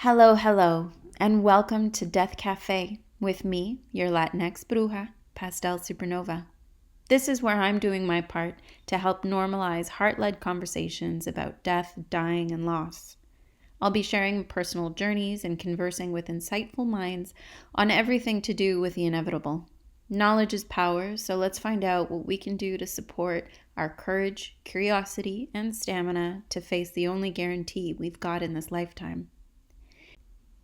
Hello, hello, and welcome to Death Cafe with me, your Latinx bruja, Pastel Supernova. This is where I'm doing my part to help normalize heart-led conversations about death, dying, and loss. I'll be sharing personal journeys and conversing with insightful minds on everything to do with the inevitable. Knowledge is power, so let's find out what we can do to support our courage, curiosity, and stamina to face the only guarantee we've got in this lifetime.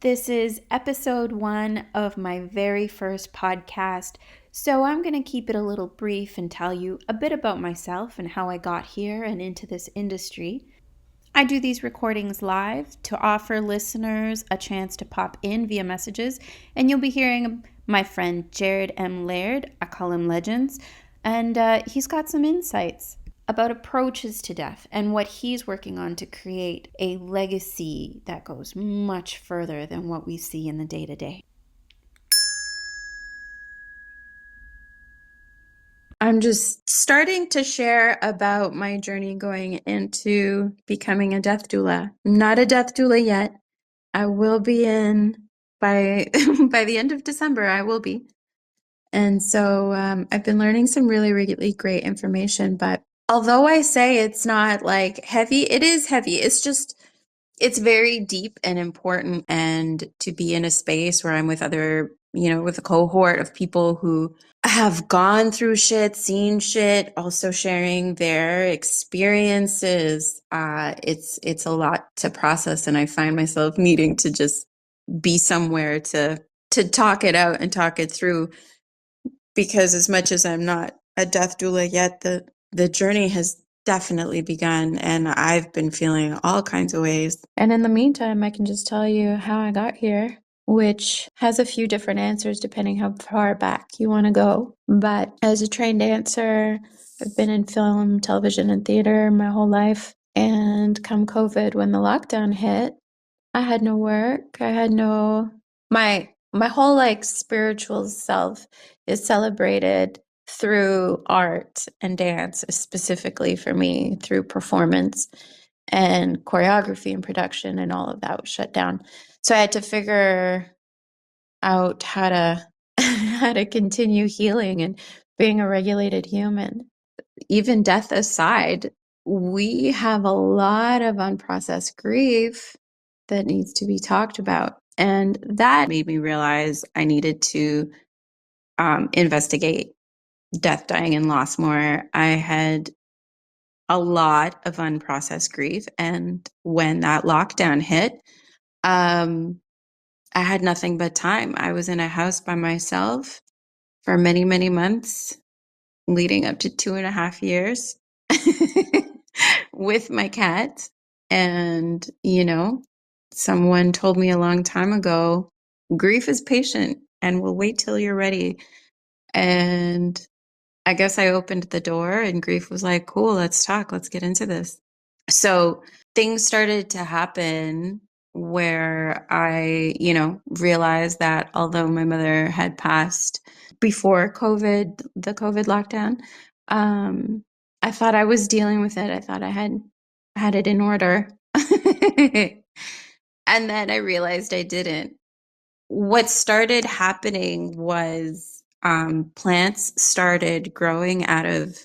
This is episode 1 of my very first podcast, so I'm going to keep it a little brief and tell you a bit about myself and how I got here and into this industry. I do these recordings live to offer listeners a chance to pop in via messages, and you'll be hearing my friend Jared M. Laird, I call him Legends, and he's got some insights about approaches to death and what he's working on to create a legacy that goes much further than what we see in the day-to-day. I'm just starting to share about my journey going into becoming a death doula. I'm not a death doula yet. I will be in by by the end of December. I will be. And so I've been learning some really, really great information. But although I say it's not like heavy, it is heavy. It's very deep and important. And to be in a space where I'm with other, with a cohort of people who have gone through shit, seen shit, also sharing their experiences, it's a lot to process. And I find myself needing to just be somewhere to talk it out and talk it through, because as much as I'm not a death doula yet, the journey has definitely begun, and I've been feeling all kinds of ways. And in the meantime, I can just tell you how I got here, which has a few different answers depending how far back you want to go. But as a trained dancer, I've been in film, television, and theater my whole life. And come COVID, when the lockdown hit, I had no work. I had no my whole spiritual self is celebrated through art and dance, specifically for me, through performance and choreography and production, and all of that was shut down. So I had to figure out how to how to continue healing and being a regulated human. Even death aside, we have a lot of unprocessed grief that needs to be talked about. And that made me realize I needed to investigate death, dying, and loss more. I had a lot of unprocessed grief. And when that lockdown hit, I had nothing but time. I was in a house by myself for many, many months, leading up to 2.5 years with my cat. And, someone told me a long time ago, grief is patient and will wait till you're ready. And I guess I opened the door and grief was like, cool, let's talk. Let's get into this. So things started to happen where I, realized that although my mother had passed before the COVID lockdown, I thought I was dealing with it. I thought I had it in order. And then I realized I didn't. What started happening was plants started growing out of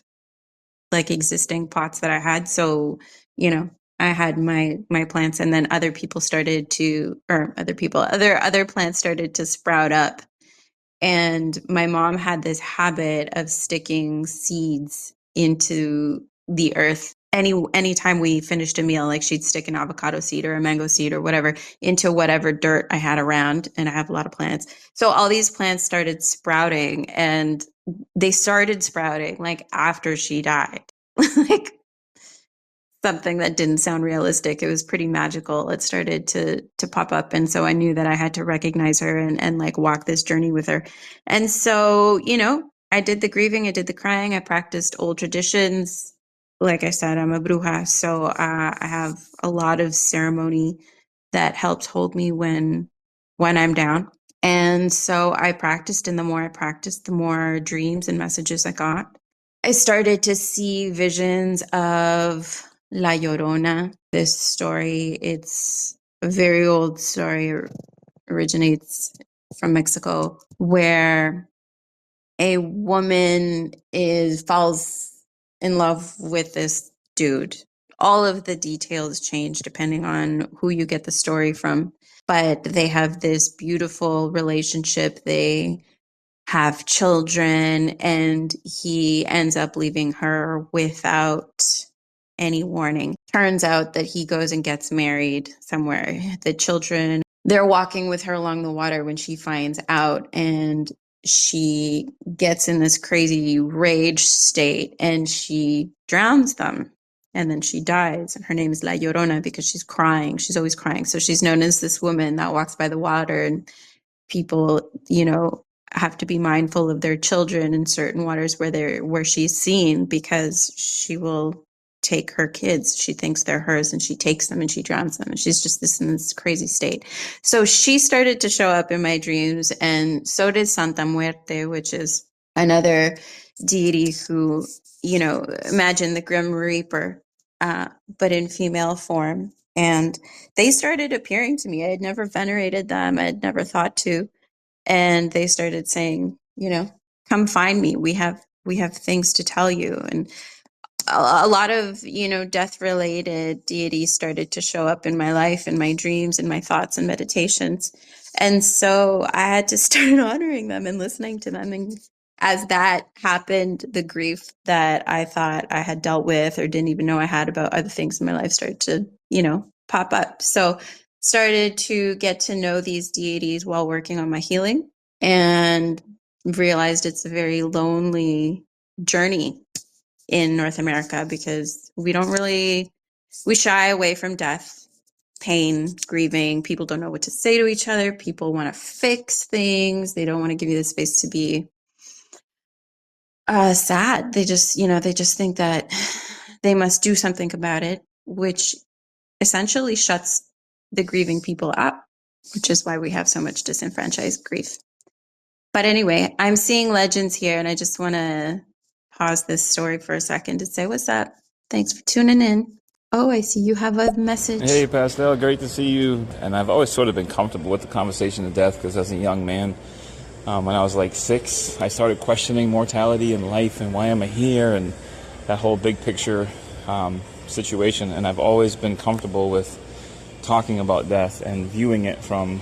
existing pots that I had. So, I had my plants, and then other people started to, or other plants started to sprout up. And my mom had this habit of sticking seeds into the earth. Anytime we finished a meal, like she'd stick an avocado seed or a mango seed or whatever into whatever dirt I had around, and I have a lot of plants. So all these plants started sprouting, and they started sprouting after she died. Like something that didn't sound realistic. It was pretty magical. It started to pop up. And so I knew that I had to recognize her and walk this journey with her. And so, I did the grieving, I did the crying, I practiced old traditions. Like I said, I'm a bruja. So I have a lot of ceremony that helps hold me when I'm down. And so I practiced, and the more I practiced, the more dreams and messages I got. I started to see visions of La Llorona. This story, it's a very old story, originates from Mexico, where a woman falls in love with this dude. All of the details change depending on who you get the story from, but they have this beautiful relationship. They have children, and he ends up leaving her without any warning. Turns out that he goes and gets married somewhere. The children, they're walking with her along the water when she finds out, and she gets in this crazy rage state and she drowns them. And then she dies. And her name is La Llorona because she's crying. She's always crying. So she's known as this woman that walks by the water, and people, have to be mindful of their children in certain waters where she's seen, because she will take her kids. She thinks they're hers and she takes them and she drowns them. And she's just in this crazy state. So she started to show up in my dreams, and so did Santa Muerte, which is another deity who, imagine the Grim Reaper, but in female form. And they started appearing to me. I had never venerated them. I had never thought to. And they started saying, come find me. We have things to tell you. And a lot of, death related deities started to show up in my life, in my dreams, in my thoughts and meditations. And so I had to start honoring them and listening to them. And as that happened, the grief that I thought I had dealt with or didn't even know I had about other things in my life started to, pop up. So started to get to know these deities while working on my healing, and realized it's a very lonely journey in North America, because we shy away from death, pain, grieving. People don't know what to say to each other. People want to fix things. They don't want to give you the space to be sad. They just think that they must do something about it, which essentially shuts the grieving people up, which is why we have so much disenfranchised grief. But anyway, I'm seeing legends here, and I just want to pause this story for a second to say, what's up? Thanks for tuning in. Oh, I see you have a message. Hey, Pastel, great to see you. And I've always sort of been comfortable with the conversation of death because as a young man, when I was like 6, I started questioning mortality and life and why am I here and that whole big picture situation. And I've always been comfortable with talking about death and viewing it from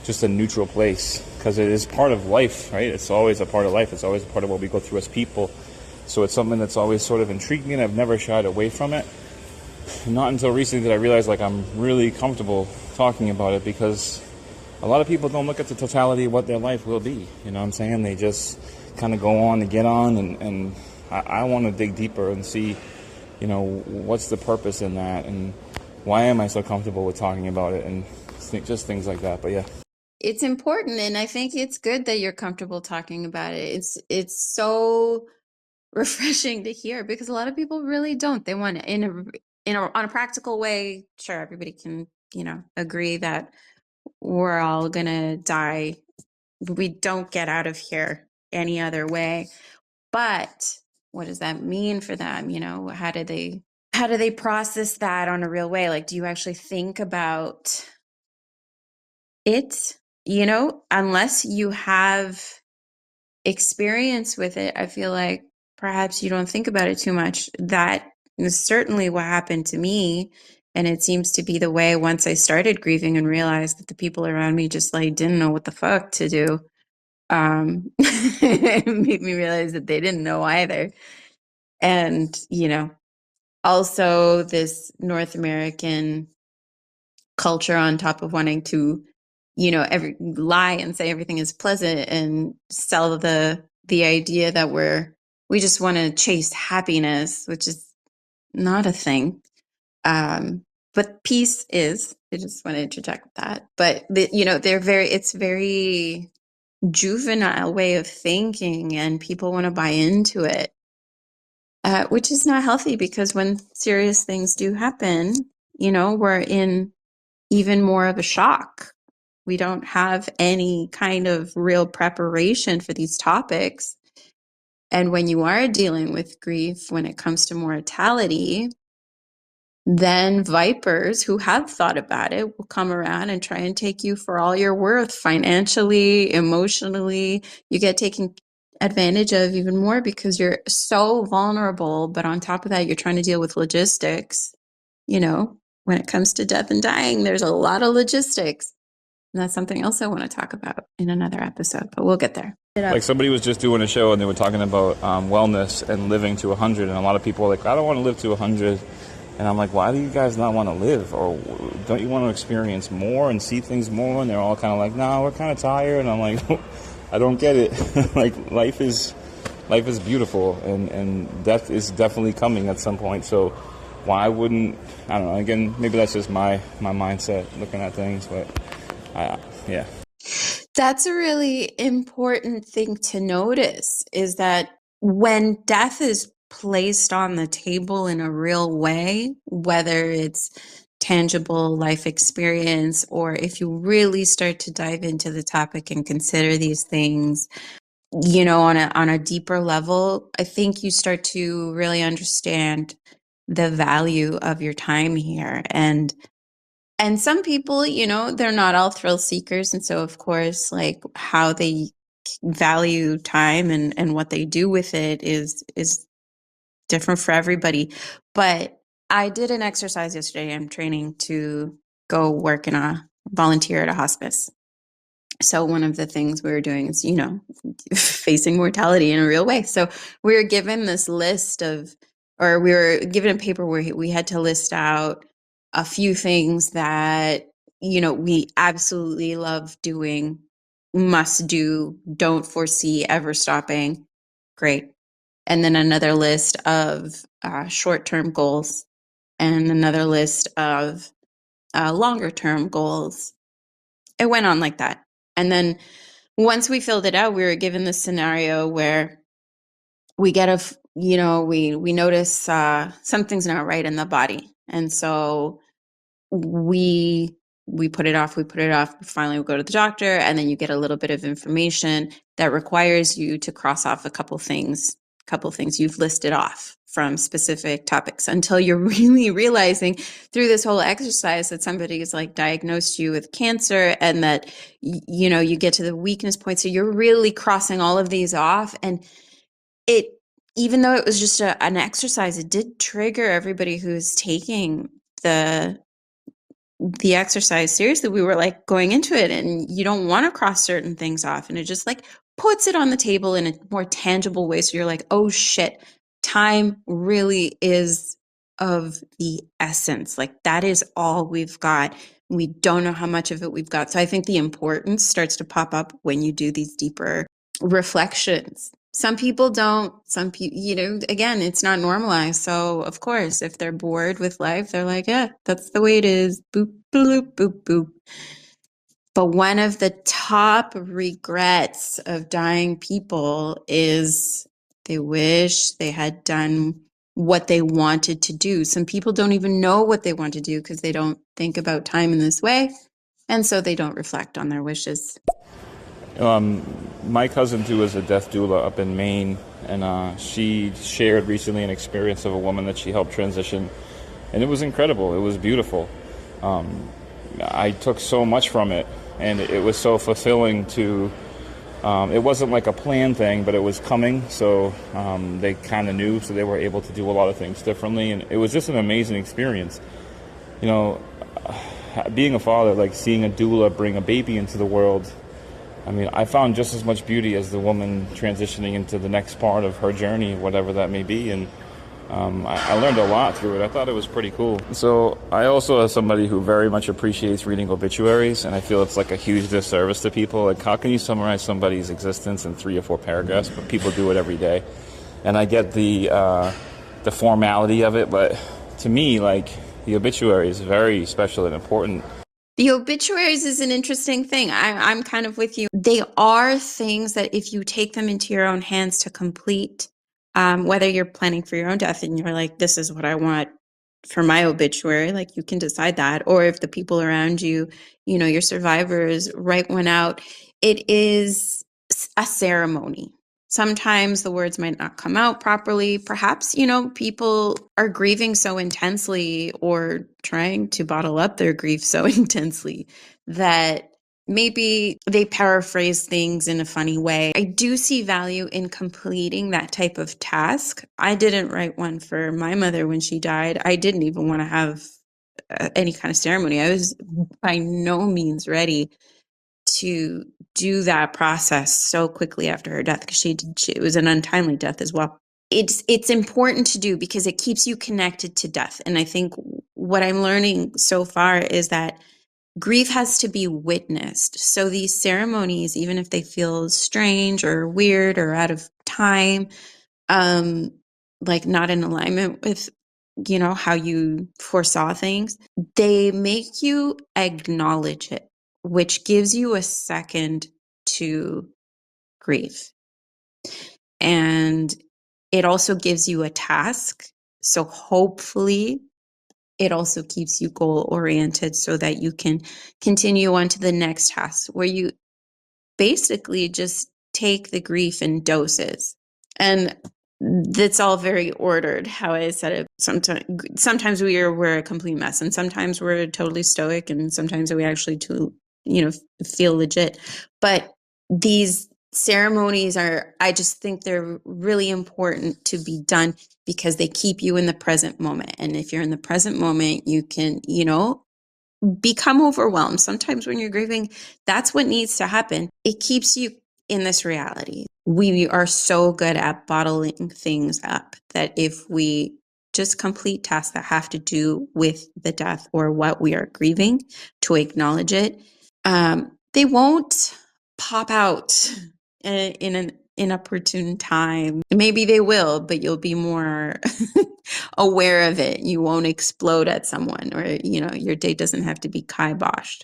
just a neutral place, because it is part of life, right? It's always a part of life. It's always a part of what we go through as people. So it's something that's always sort of intrigued me, and I've never shied away from it. Not until recently did I realize I'm really comfortable talking about it, because a lot of people don't look at the totality of what their life will be. You know what I'm saying? They just kind of go on and get on, and I want to dig deeper and see, what's the purpose in that, and why am I so comfortable with talking about it, and just things like that. But yeah. It's important, and I think it's good that you're comfortable talking about it. It's so refreshing to hear, because a lot of people really don't. They want it on a practical way. Sure, everybody can, agree that we're all gonna die. We don't get out of here any other way. But what does that mean for them? How do they process that on a real way? Like, do you actually think about it? Unless you have experience with it, I feel like perhaps you don't think about it too much. That is certainly what happened to me. And it seems to be the way once I started grieving and realized that the people around me just didn't know what the fuck to do. It made me realize that they didn't know either. And, also this North American culture on top of wanting to, every lie and say everything is pleasant and sell the idea that we just want to chase happiness, which is not a thing. But peace is. I just want to interject that. But it's very juvenile way of thinking, and people want to buy into it, which is not healthy, because when serious things do happen, we're in even more of a shock. We don't have any kind of real preparation for these topics. And when you are dealing with grief, when it comes to mortality, Then vipers who have thought about it will come around and try and take you for all you're worth financially, emotionally. You get taken advantage of even more because you're so vulnerable. But on top of that, you're trying to deal with logistics. You know, when it comes to death and dying, there's a lot of logistics. And that's something else I want to talk about in another episode, but we'll get there. Like somebody was just doing a show and they were talking about wellness and living to 100, and a lot of people are like, I don't want to live to 100. And I'm like, why do you guys not want to live? Or don't you want to experience more and see things more? And they're all kind of like, no, we're kind of tired. And I'm like, I don't get it. Like life is beautiful, and death is definitely coming at some point. So why wouldn't, I don't know, again, maybe that's just my mindset looking at things, but yeah. That's a really important thing to notice, is that when death is placed on the table in a real way, whether it's tangible life experience, or if you really start to dive into the topic and consider these things, you know, on a deeper level, I think you start to really understand the value of your time here. And some people, you know, they're not all thrill seekers. And so, of course, like how they value time and what they do with it is different for everybody. But I did an exercise yesterday. I'm training to go work in a volunteer at a hospice. So one of the things we were doing is, you know, facing mortality in a real way. So we were given this list of, or we were given a paper where we had to list out a few things that, you know, we absolutely love doing, must do, don't foresee ever stopping. Great. And then another list of short-term goals and another list of longer-term goals. It went on like that. And then once we filled it out, we were given this scenario where we get you know, we notice something's not right in the body. And so we put it off, finally we go to the doctor, and then you get a little bit of information that requires you to cross off a couple things you've listed off from specific topics, until you're really realizing through this whole exercise that somebody is like diagnosed you with cancer, and that you know, you get to the weakness point. So you're really crossing all of these off, and it, even though it was just an exercise, it did trigger everybody who's taking the exercise seriously. We were like going into it, and you don't want to cross certain things off, and it just like puts it on the table in a more tangible way. So you're like, oh shit, time really is of the essence. Like that is all we've got. We don't know how much of it we've got. So I think the importance starts to pop up when you do these deeper reflections. Some people don't, some people, you know, again, it's not normalized. So of course, if they're bored with life, they're like, yeah, that's the way it is. Boop, boop, boop, boop. But one of the top regrets of dying people is they wish they had done what they wanted to do. Some people don't even know what they want to do because they don't think about time in this way. And so they don't reflect on their wishes. My cousin too is a death doula up in Maine, and she shared recently an experience of a woman that she helped transition, and it was incredible. It was beautiful. I took so much from it, and it was so fulfilling to. It wasn't like a planned thing, but it was coming, so they kind of knew, so they were able to do a lot of things differently, and it was just an amazing experience. You know, being a father, like seeing a doula bring a baby into the world. I mean, I found just as much beauty as the woman transitioning into the next part of her journey, whatever that may be, and I learned a lot through it. I thought it was pretty cool. So I also, as somebody who very much appreciates reading obituaries, and I feel it's like a huge disservice to people. Like, how can you summarize somebody's existence in 3 or 4 paragraphs? But people do it every day, and I get the formality of it. But to me, like, the obituary is very special and important. The obituaries is an interesting thing. I'm kind of with you. They are things that if you take them into your own hands to complete, whether you're planning for your own death and you're like, this is what I want for my obituary, like you can decide that. Or if the people around you, you know, your survivors write one out, it is a ceremony. Sometimes the words might not come out properly. Perhaps, people are grieving so intensely or trying to bottle up their grief so intensely that maybe they paraphrase things in a funny way. I do see value in completing that type of task. I didn't write one for my mother when she died. I didn't even want to have any kind of ceremony. I was by no means ready to do that process so quickly after her death because it was an untimely death as well. It's important to do because it keeps you connected to death. And I think what I'm learning so far is that grief has to be witnessed. So these ceremonies, even if they feel strange or weird or out of time, um, like not in alignment with, how you foresaw things, they make you acknowledge it, which gives you a second to grieve. And it also gives you a task. So hopefully it also keeps you goal oriented so that you can continue on to the next task where you basically just take the grief in doses. And that's all very ordered, how I said it. Sometimes we're a complete mess, and sometimes we're totally stoic, and sometimes we actually feel legit. But these ceremonies I just think they're really important to be done because they keep you in the present moment. And if you're in the present moment, you can, become overwhelmed. Sometimes when you're grieving, that's what needs to happen. It keeps you in this reality. We are so good at bottling things up that if we just complete tasks that have to do with the death or what we are grieving to acknowledge it, they won't pop out in an inopportune time. Maybe they will, but you'll be more aware of it. You won't explode at someone, or your day doesn't have to be kiboshed.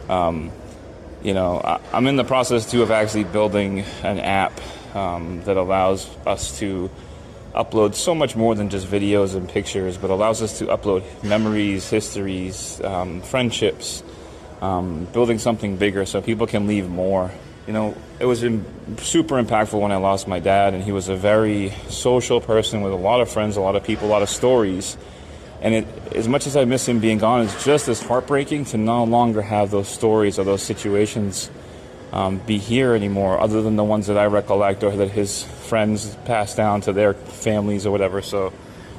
I'm in the process too of actually building an app that allows us to upload so much more than just videos and pictures, but allows us to upload memories, histories, friendships, building something bigger so people can leave more. It was super impactful when I lost my dad, and he was a very social person with a lot of friends, a lot of people, a lot of stories. And as much as I miss him being gone, it's just as heartbreaking to no longer have those stories or those situations be here anymore, other than the ones that I recollect or that his friends passed down to their families or whatever. So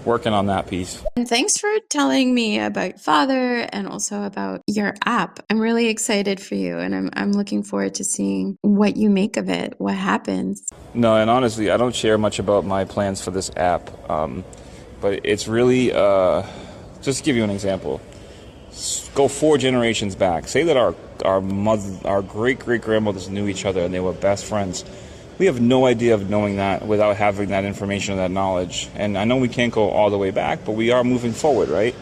working on that piece. And thanks for telling me about your father and also about your app. I'm really excited for you, and I'm looking forward to seeing what you make of it, what happens. No, and honestly, I don't share much about my plans for this app, but it's really, just to give you an example, go 4 generations back. Say that our great-great-grandmothers knew each other and they were best friends. We have no idea of knowing that without having that information or that knowledge. And I know we can't go all the way back, but we are moving forward, right?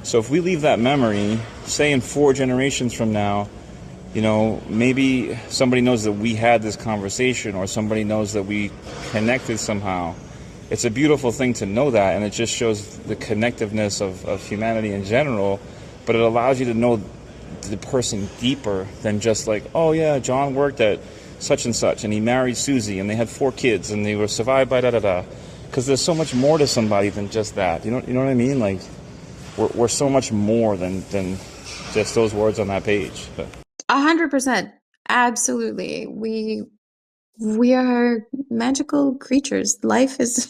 So if we leave that memory, say in 4 generations from now, maybe somebody knows that we had this conversation, or somebody knows that we connected somehow. It's a beautiful thing to know that, and it just shows the connectiveness of humanity in general, but it allows you to know the person deeper than just like, oh yeah, John worked at such and such, and he married Susie, and they had 4 kids, and they were survived by da-da-da. Because there's so much more to somebody than just that. You know what I mean? Like, we're so much more than just those words on that page. But 100%. Absolutely. We are magical creatures. Life is,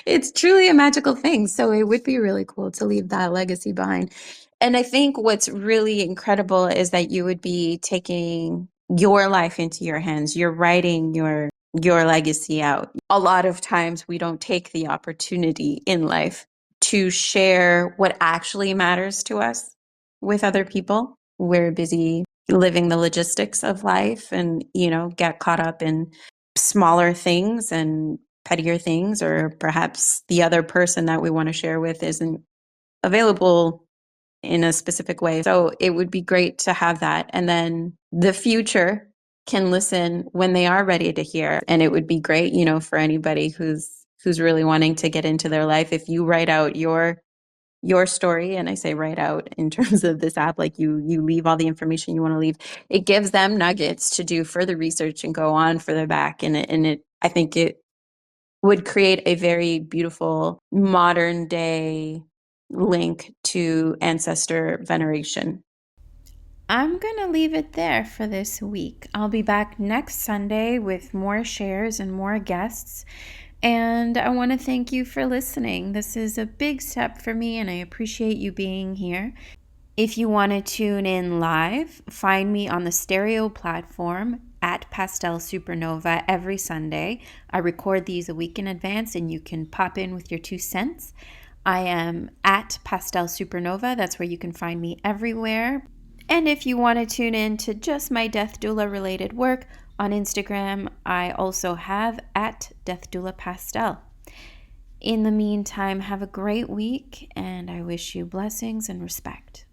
it's truly a magical thing. So it would be really cool to leave that legacy behind. And I think what's really incredible is that you would be taking your life into your hands. You're writing your legacy out. A lot of times we don't take the opportunity in life to share what actually matters to us with other people. We're busy living the logistics of life and, get caught up in smaller things and pettier things, or perhaps the other person that we want to share with isn't available in a specific way. So it would be great to have that. And then the future can listen when they are ready to hear. And it would be great, for anybody who's really wanting to get into their life, if you write out your story, and I say write out in terms of this app, like you leave all the information you want to leave. It gives them nuggets to do further research and go on further back, and it I think it would create a very beautiful modern day link to ancestor veneration. I'm going to leave it there for this week. I'll be back next Sunday with more shares and more guests. And I want to thank you for listening. This is a big step for me, and I appreciate you being here. If you want to tune in live, find me on the stereo platform at Pastel Supernova every Sunday. I record these a week in advance, and you can pop in with your 2 cents. I am at Pastel Supernova. That's where you can find me everywhere. And if you want to tune in to just my Death Doula related work on Instagram, I also have at Death Doula Pastel. In the meantime, have a great week, and I wish you blessings and respect.